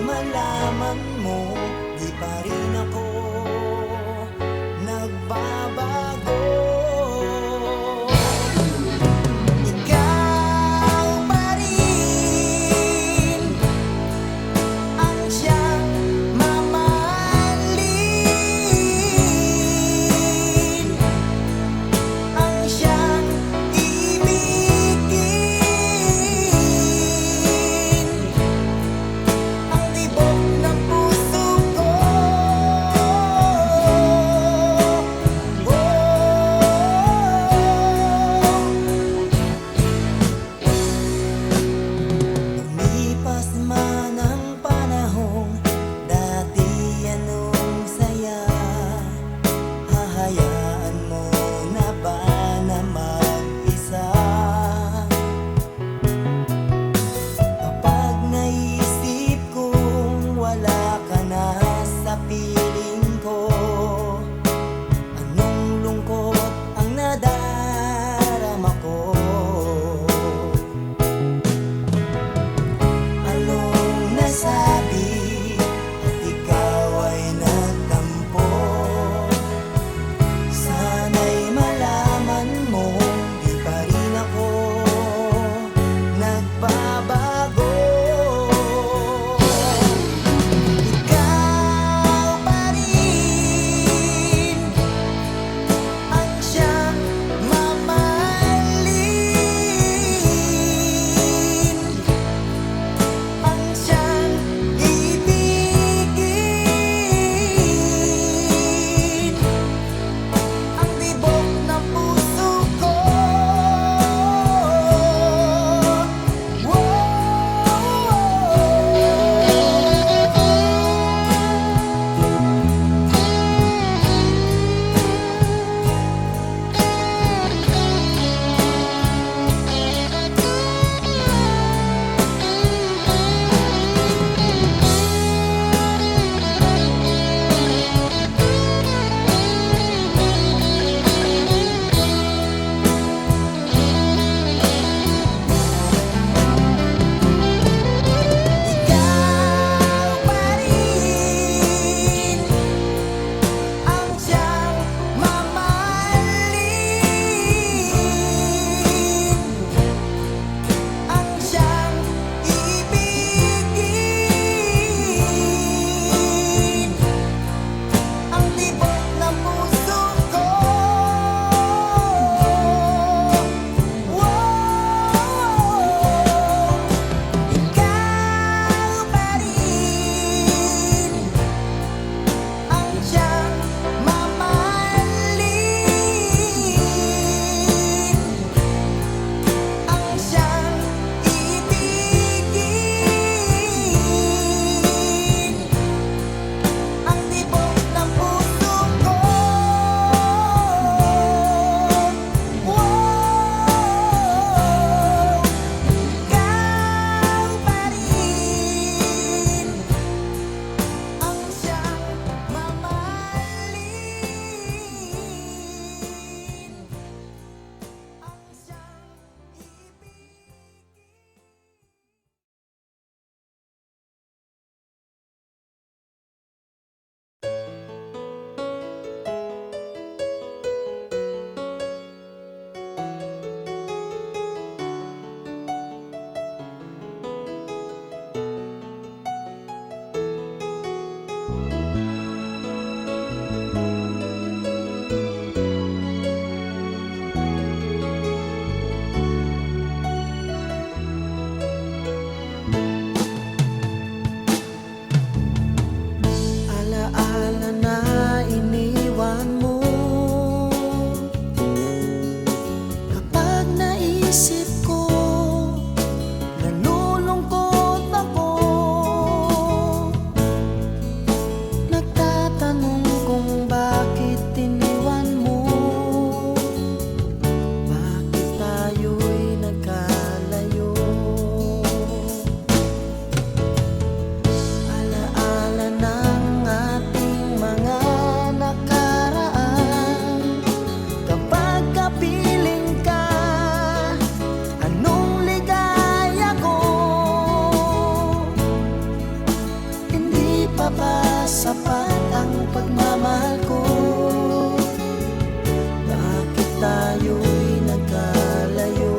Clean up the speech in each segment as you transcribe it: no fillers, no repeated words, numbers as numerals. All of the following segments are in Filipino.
malaman mo, di pa rin ako nagbabago. Ikaw pa rin ang siyang mamahalin, ang siyang ibigin, ang tibok ng puso ko. pa ba sapat ang pagmamahal ko? Bakit tayo'y nagkalayo?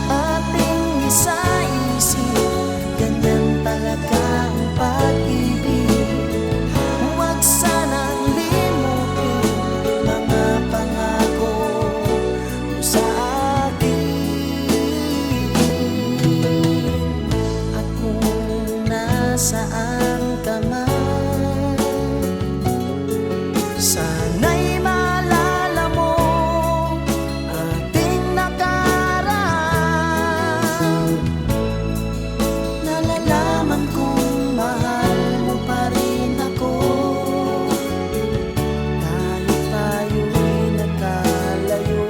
Ating isa-isip, ganyan talaga ang pag-ibig. Huwag sanang limutin mga pangako mo sa akin. At kung nasaan ka man, sana'y maalala mo ating nakaraan. Nalalaman kong mahal mo pa rin ako, kahit tayo'y nagkalayo.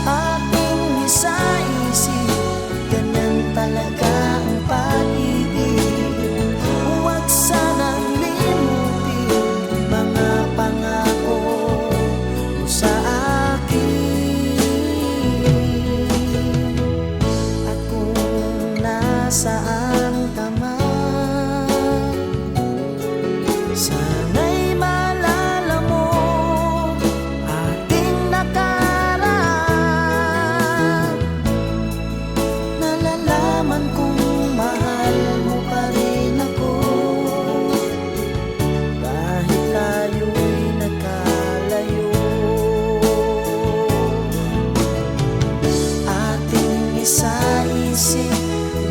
Ating isa-isip, ganyan talaga ang pag-ibig. Huwag sanang limutin mga pangako mo sa akin. At kung nasaan ka man, sana'y maalala mo ating nakaraan. Nalalaman kong mahal mo pa rin ako, kahit tayo'y nagkalayo. Ating isa-isip,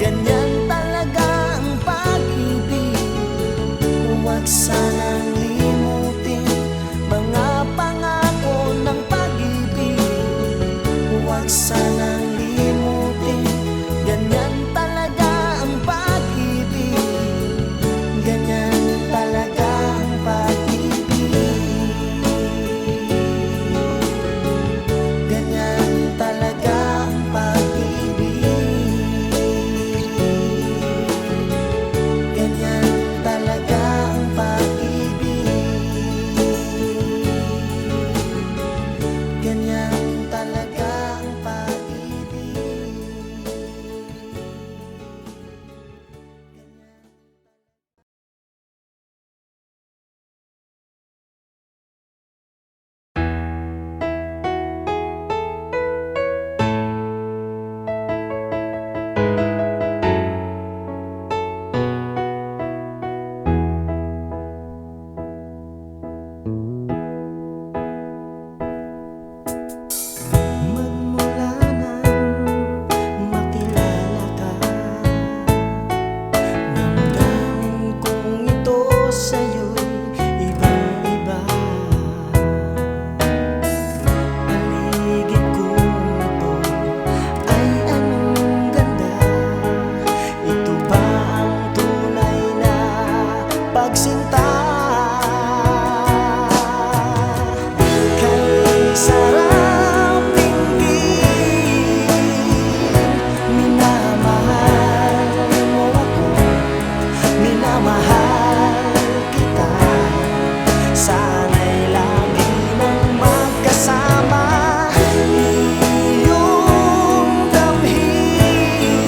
ganyan talaga ang pag-ibig. Huwag sanang limutin mga pangako ng pag-ibig. Huwag sanang limutin, ganyan talaga ang pag-ibig. Ganyan talaga ang pag-ibig. Ganyan talaga ang pag-ibig. Ganyan talaga ang pag-ibig. Ganyan talaga ang pag-ibig. Magmula nang makilala ka, damdamin kong ito sa'yo'y ibang-iba. Paligid kong ito ay anong ganda. Ito ba ang tunay na pagsinta? Kay sarap tingin, minamahal mo ako, minamahal kita. Sana'y lagi mong magkasama, iyong damhin.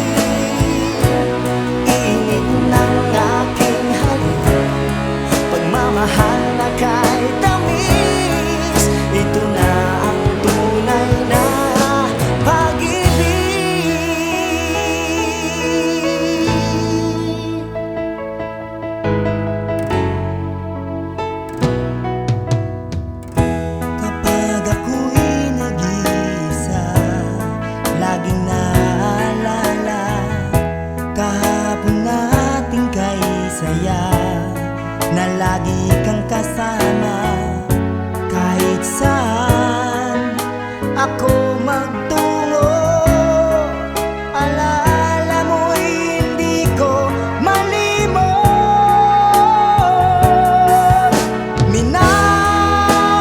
Init ng aking halik, pagmamahal na kahit tamis. Ito na ang tunay na pag-ibig. Kapag ako'y nag-iisa, laging naalala kahapon nating kay saya, na lagi kang kasama kahit saan ako magtungo. Alaala mo'y hindi ko malimot. Minamahal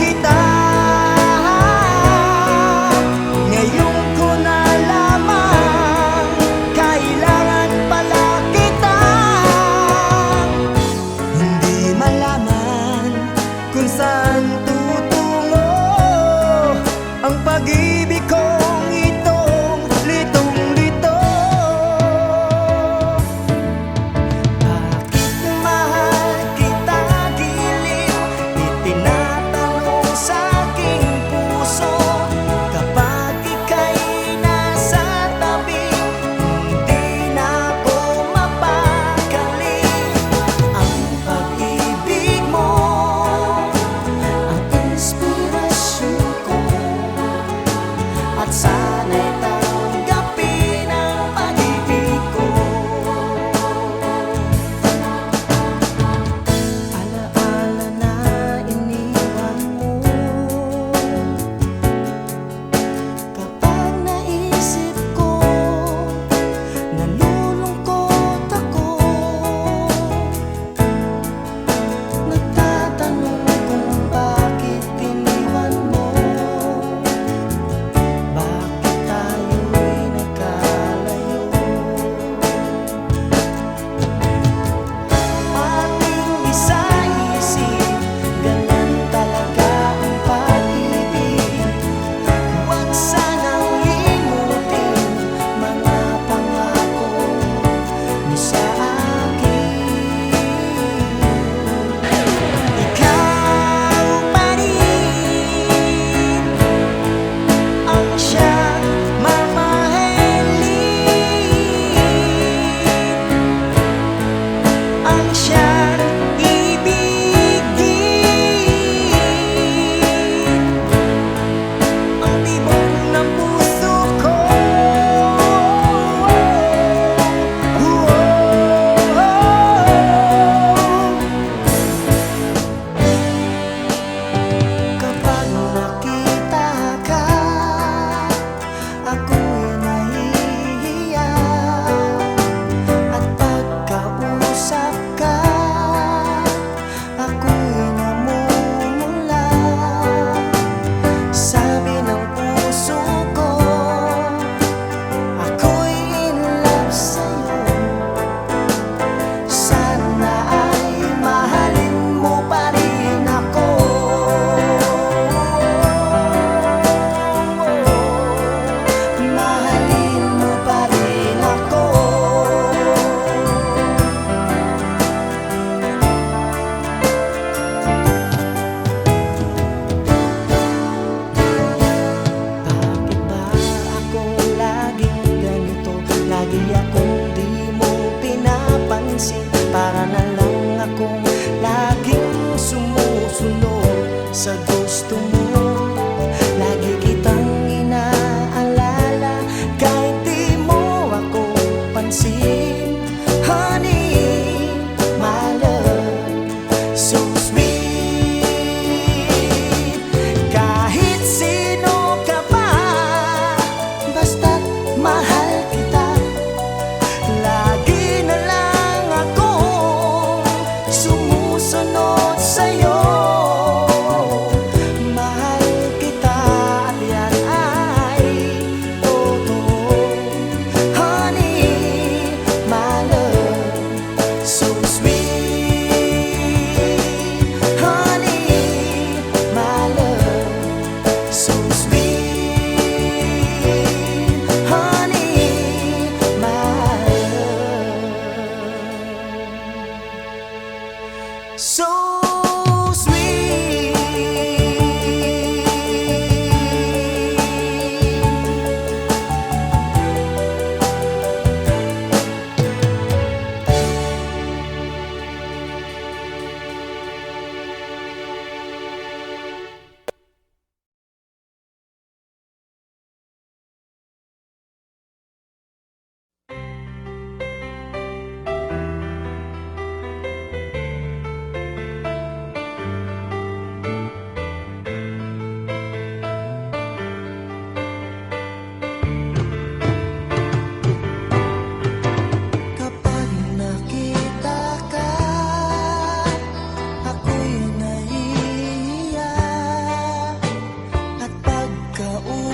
kita, ngayon ko nalaman, kailangan pala kita. Hindi malaman kung saan tutungo ang pag-ibig ko.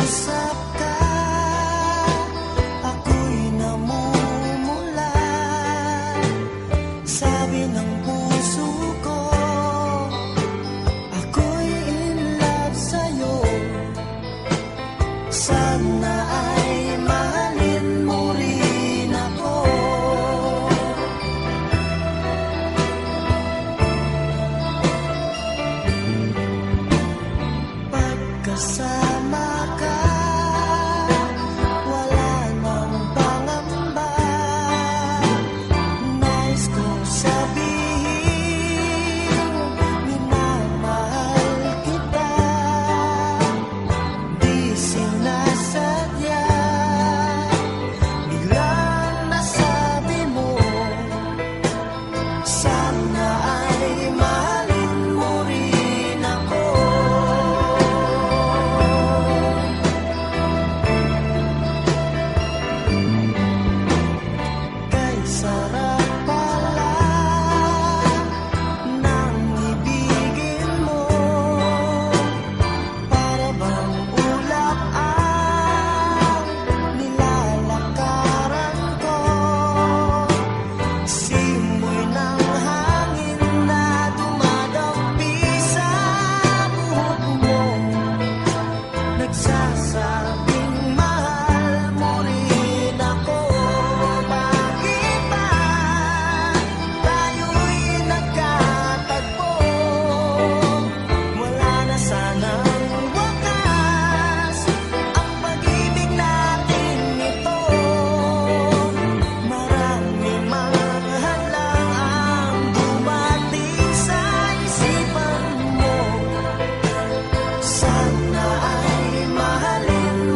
Nag-uusap ka, ako'y namumula. Sabi ng puso ko, ako'y in love sa'yo. Sana ay mahalin mo rin ako. Pagkasama ka, wala nang pangamba. Nais kong sabihin, minamahal kita. Di sinasadya, biglang nasabi mo, sana ay mahalin mo rin ako. Kay sarap pala ng ibigin mo, para bang ulap ang nilalakaran ko. Simoy ng hangin na dumadampi sa buhok mo, nagsasabing mahal mo rin ako. Bakit ba tayo'y nagkatagpo? Wala na sanang wakas ang pag-ibig natin ito. Marami mahal lang ang dumating sa isipan mo. Sana ay mahalin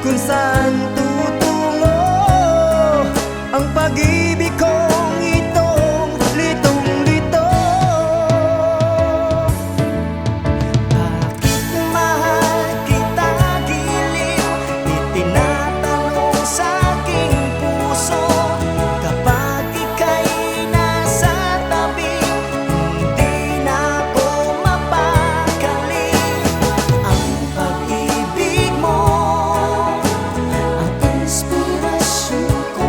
kung saan tutungo ang pag-ibig kong itong litong-lito. Bakit mahal kita giliw? Itinatanong sa aking puso. Kapag ika'y nasa tabi, hindi na ako mapakali. Ang pag-ibig mo ang inspirasyon ko,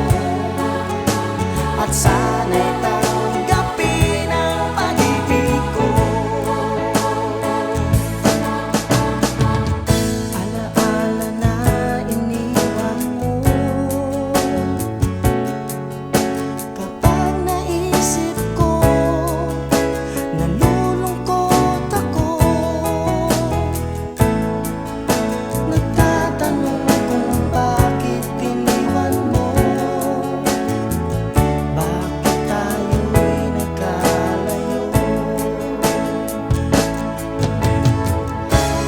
at sana'y tanggapin ang pag-ibig ko. Alaala na iniwan mo, kapag naisip ko, nalulungkot ako. Nagtatanong kung bakit iniwan mo, bakit tayo'y nagkalayo.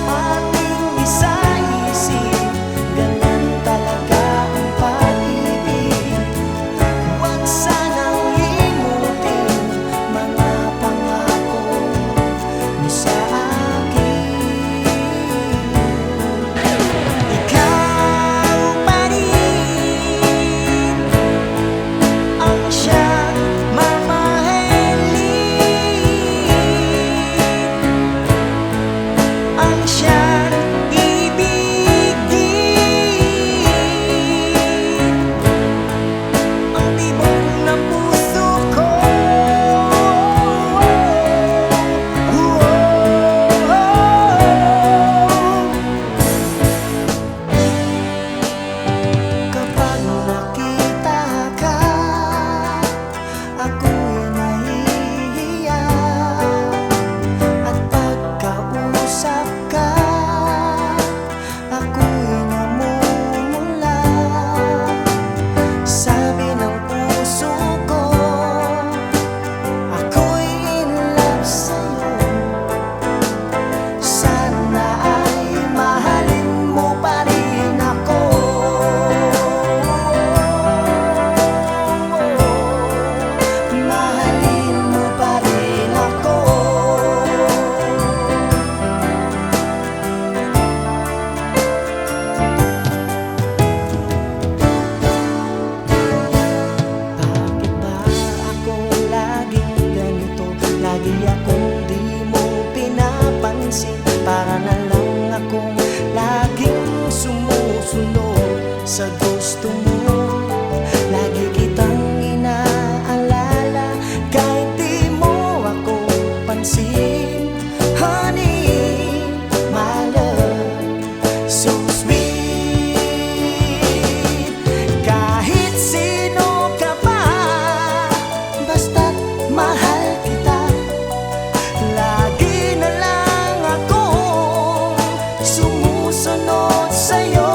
Ating isa-isip, ganun talaga ang pag-ibig. Huwag sanang limutin mga pangako mo sa akin. Ikaw pa rin ang siyang mamahalin, ang siyang ibigin, ang tibok ng puso ko. Kapag nakita ka, ako'y nahihiya, at pagkausap ka, ako'y namumula. Sabi ng puso ko, ako'y in love sa'yo. Sana ay mahalin mo pa rin ako. Mahalin mo pa rin ako. Bakit ba ako laging ganito? Lagi akong di mo pinapansin. Para na lang akong laging sumusunod sa gusto mo. Lagi kitang inaalala kahit di mo ako pansin. Honey, my love, so sweet. Kahit sino ka pa, basta't mahal kita. Lagi na lang akong sumusunod sa'yo.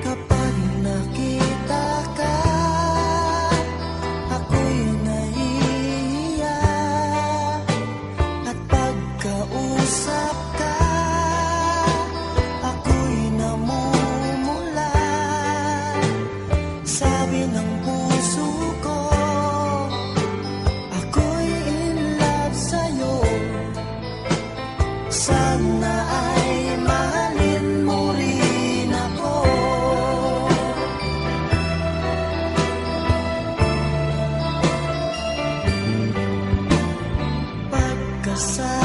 Kapag nakita ka, ako'y nahihiya. At pagkausap ka, ako'y namumula. Sabi ng puso ko, ako'y in love sa'yo. Sana ay mahalin mo rin ako. Pagkasal